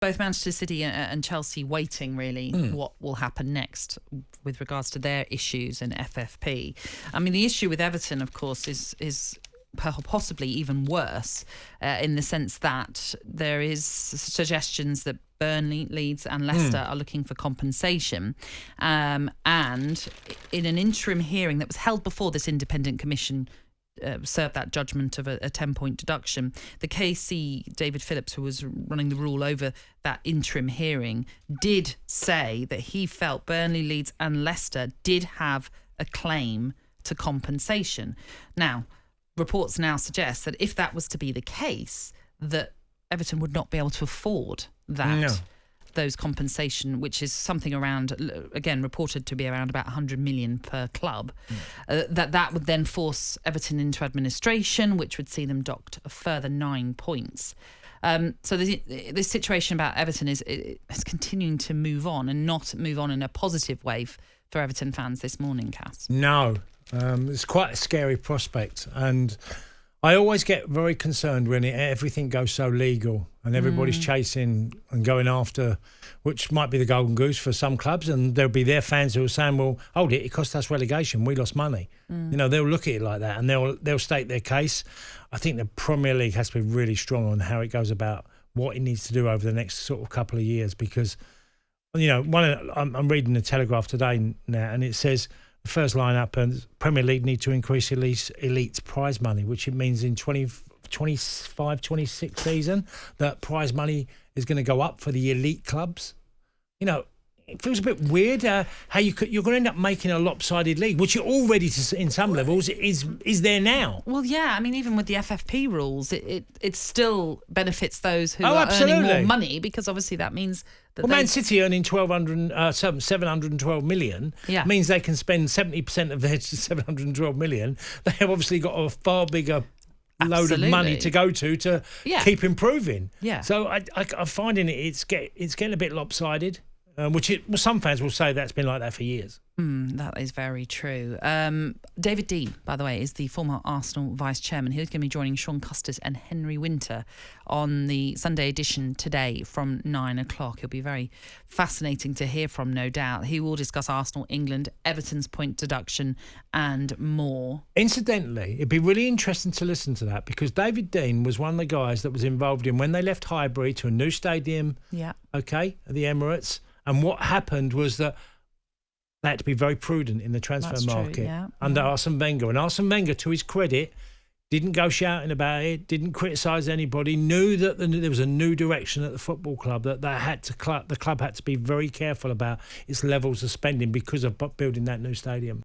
both Manchester City and Chelsea waiting, really, what will happen next with regards to their issues in FFP. I mean, the issue with Everton, of course, is possibly even worse in the sense that there is suggestions that Burnley, Leeds and Leicester are looking for compensation. And in an interim hearing that was held before this independent commission served that judgment of a 10-point deduction, the KC, David Phillips, who was running the rule over that interim hearing, did say that he felt Burnley, Leeds and Leicester did have a claim to compensation. Now, reports now suggest that if that was to be the case, that Everton would not be able to afford that. Those compensation, which is something around, again, reported to be around about 100 million per club, that would then force Everton into administration, which would see them docked a further 9 points. So this situation about Everton is continuing to move on and not move on in a positive way for Everton fans this morning, Cass. No, it's quite a scary prospect, and I always get very concerned when everything goes so legal and everybody's chasing and going after, which might be the golden goose for some clubs, and there'll be their fans who are saying, well, hold it cost us relegation, we lost money. You know, they'll look at it like that and they'll state their case. I think the Premier League has to be really strong on how it goes about what it needs to do over the next sort of couple of years, because, you know, I'm reading the Telegraph today now, and it says the first line up, and Premier League need to increase elite's prize money, which it means in 25-26 season that prize money is going to go up for the elite clubs. You know, it feels a bit weird how you're going to end up making a lopsided league, which you're already in some levels is there now. Well, yeah, I mean, even with the FFP rules, it still benefits those who are earning more money, because obviously that means that Man City earning 712 million means they can spend 70% of their 712 million. They have obviously got a far bigger load of money to go to keep improving. Yeah. So I'm finding it's getting a bit lopsided. Which some fans will say that's been like that for years. That is very true. David Dean, by the way, is the former Arsenal vice-chairman. He's going to be joining Sean Custis and Henry Winter on the Sunday edition today from 9 o'clock. It'll be very fascinating to hear from, no doubt. He will discuss Arsenal, England, Everton's point deduction and more. Incidentally, it'd be really interesting to listen to that, because David Dean was one of the guys that was involved in when they left Highbury to a new stadium, at the Emirates. And what happened was that they had to be very prudent in the transfer market under Arsene Wenger. And Arsene Wenger, to his credit, didn't go shouting about it, didn't criticise anybody, knew that there was a new direction at the football club, that the club had to be very careful about its levels of spending because of building that new stadium.